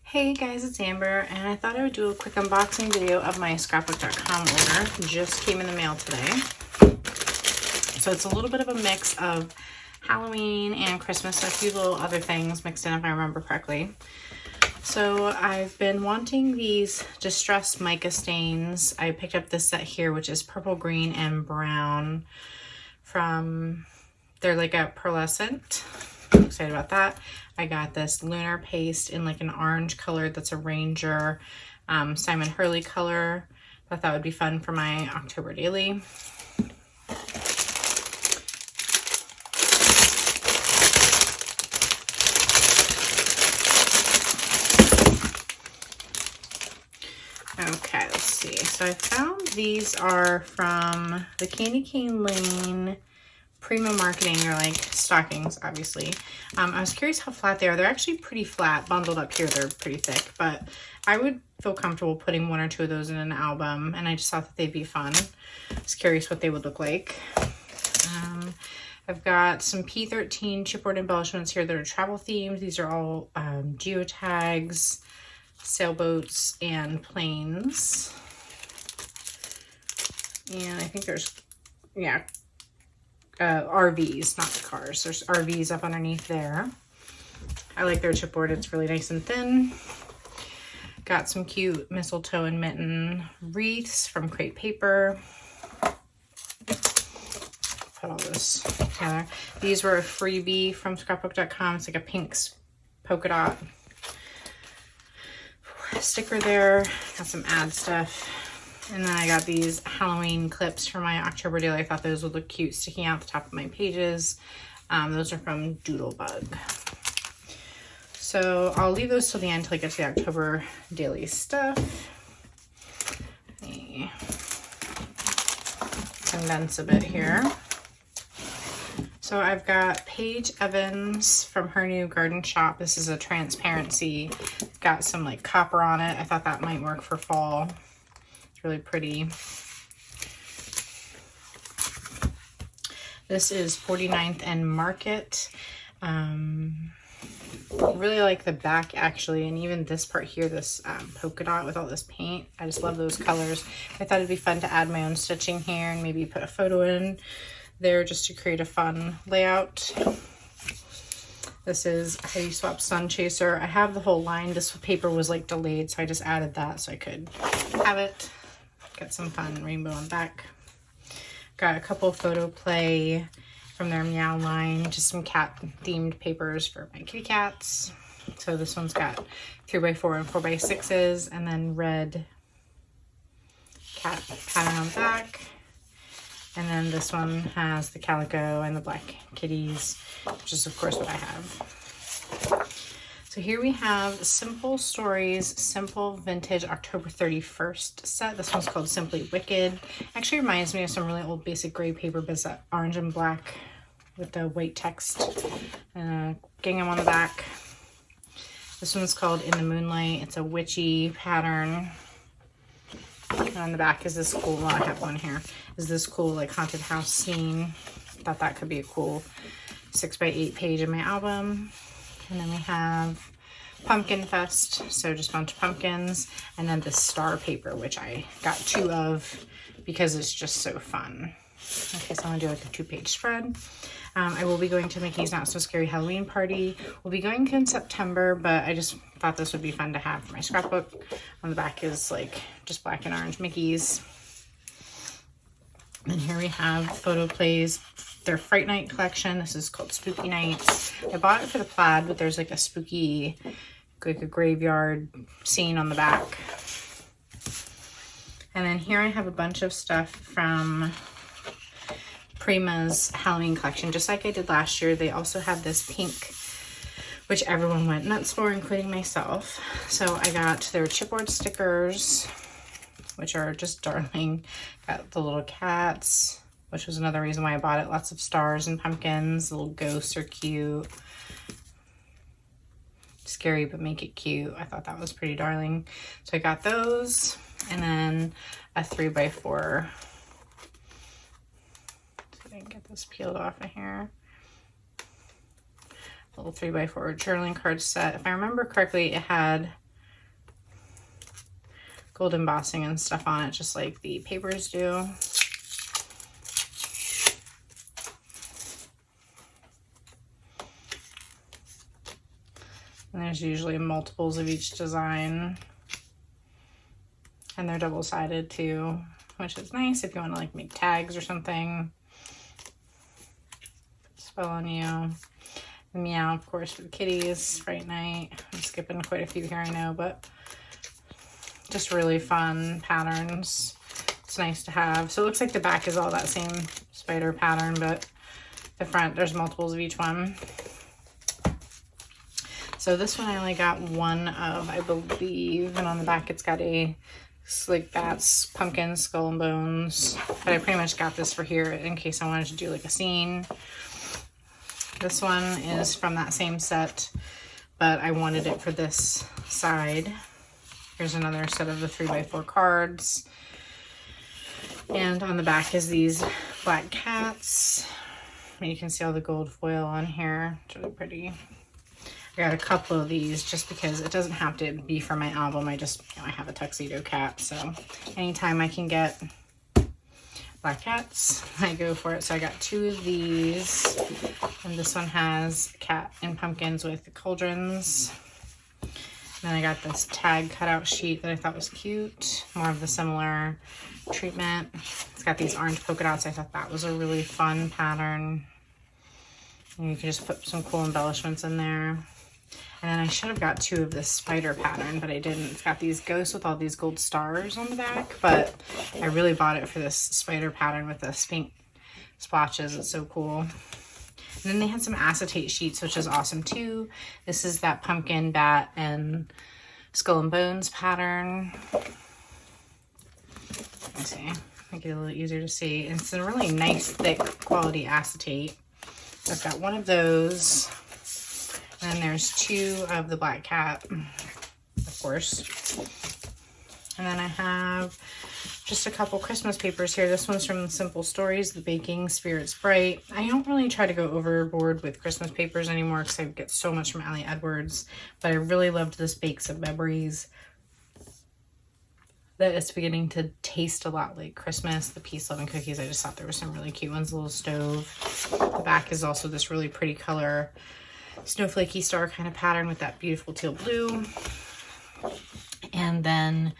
Hey guys, it's Amber, and I thought I would do a quick unboxing video of my scrapbook.com order. Just came in the mail today. So it's a little bit of a mix of Halloween and Christmas, a few little other things mixed in if I remember correctly. So I've been wanting these distressed mica stains. I picked up this set here, which is purple, green, and brown they're like a pearlescent. I'm excited about that. I got this Lunar Paste in like an orange color that's a Ranger Simon Hurley color. Thought that would be fun for my October daily. Okay, let's see. So I found these are from the Candy Cane Lane Prima Marketing. They're like stockings, obviously. I was curious how flat they are. They're actually pretty flat. Bundled up here, they're pretty thick, but I would feel comfortable putting one or two of those in an album, and I just thought that they'd be fun. I was curious what they would look like. I've got some P13 Chipboard Embellishments here that are travel themed. These are all geotags, sailboats, and planes. And I think there's, yeah, RVs, not the cars. There's RVs up underneath there. I like their chipboard. It's really nice and thin. Got some cute mistletoe and mitten wreaths from Crepe Paper. Put all this together. These were a freebie from scrapbook.com. It's like a pink polka dot sticker there. Got some ad stuff. And then I got these Halloween clips for my October daily. I thought those would look cute sticking out the top of my pages. Those are from Doodlebug. So I'll leave those till the end till I get to the October daily stuff. Let me condense a bit here. So I've got Paige Evans from her new garden shop. This is a transparency. It's got some like copper on it. I thought that might work for fall. Really pretty. This is 49th and Market. Really like the back actually, and even this part here, this polka dot with all this paint. I just love those colors. I thought it'd be fun to add my own stitching here and maybe put a photo in there just to create a fun layout. This is Heidi Swap Sun Chaser. I have the whole line. This paper was like delayed, so I just added that so I could have it. Got some fun rainbow on back. Got a couple photo play from their Meow line, just some cat themed papers for my kitty cats. So this one's got 3x4 and 4x6s, and then red cat pattern on back. And then this one has the calico and the black kitties, which is of course what I have. So here we have Simple Stories Simple Vintage October 31st set. This one's called Simply Wicked. Actually reminds me of some really old basic gray paper, but it's that orange and black with the white text gingham on the back. This one's called In the Moonlight. It's a witchy pattern. And on the back is this cool, well, I have one here, is this cool like haunted house scene. Thought that could be a cool 6x8 page in my album. And then we have Pumpkin Fest, so just a bunch of pumpkins, and then the star paper, which I got 2 of because it's just so fun. Okay, so I'm gonna do like a 2-page spread. I will be going to Mickey's Not So Scary Halloween Party. We'll be going in September, but I just thought this would be fun to have for my scrapbook. On the back is like just black and orange Mickeys. And here we have photo plays, their Fright Night collection. This is called Spooky Nights. I bought it for the plaid, but there's like a spooky, like a graveyard scene on the back. And then here I have a bunch of stuff from Prima's Halloween collection, just like I did last year. They also have this pink, which everyone went nuts for, including myself. So I got their chipboard stickers, which are just darling. Got the little cats, which was another reason why I bought it. Lots of stars and pumpkins. The little ghosts are cute. Scary, but make it cute. I thought that was pretty darling. So I got those. And then a 3x4. So I can get this peeled off of here. A little 3x4 journaling card set. If I remember correctly, it had gold embossing and stuff on it, just like the papers do. And there's usually multiples of each design. And they're double-sided too, which is nice if you want to like make tags or something. Spell on you. The meow, of course, for the kitties. Fright Night. I'm skipping quite a few here, I know, but just really fun patterns. It's nice to have. So it looks like the back is all that same spider pattern, but the front, there's multiples of each one. So this one I only got one of, I believe, and on the back it's got a like bats, pumpkin, skull and bones, but I pretty much got this for here in case I wanted to do like a scene. This one is from that same set, but I wanted it for this side. Here's another set of the 3x4 cards, and on the back is these black cats. You can see all the gold foil on here. It's really pretty. I got a couple of these just because it doesn't have to be for my album. I just, I have a tuxedo cat, so anytime I can get black cats, I go for it. So I got two of these, and this one has cat and pumpkins with cauldrons. And then I got this tag cutout sheet that I thought was cute, more of the similar treatment. It's got these orange polka dots. I thought that was a really fun pattern. And you can just put some cool embellishments in there. And then I should have got two of this spider pattern, but I didn't. It's got these ghosts with all these gold stars on the back, but I really bought it for this spider pattern with the pink splotches. It's so cool. And then they had some acetate sheets, which is awesome too. This is that pumpkin, bat, and skull and bones pattern. Let's see, make it a little easier to see. And it's a really nice, thick quality acetate. So I've got one of those. And then there's two of the black cat, of course. And then I have just a couple Christmas papers here. This one's from Simple Stories, The Baking Spirits Bright. I don't really try to go overboard with Christmas papers anymore because I get so much from Allie Edwards. But I really loved this Bakes of Memories. That it's beginning to taste a lot like Christmas. The Peace, Love, and Cookies, I just thought there were some really cute ones. A little stove. The back is also this really pretty color. Snowflakey star kind of pattern with that beautiful teal blue. And then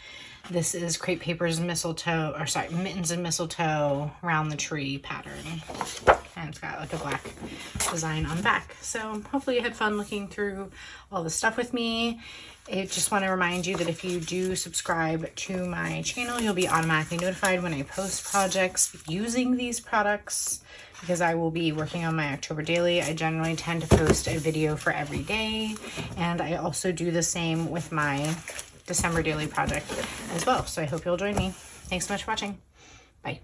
this is Crepe Paper's mistletoe, or sorry, mittens and mistletoe round the tree pattern. And it's got like a black design on the back. So hopefully you had fun looking through all the stuff with me. I just want to remind you that if you do subscribe to my channel, you'll be automatically notified when I post projects using these products, because I will be working on my October daily. I generally tend to post a video for every day, and I also do the same with my December daily project as well. So I hope you'll join me. Thanks so much for watching. Bye.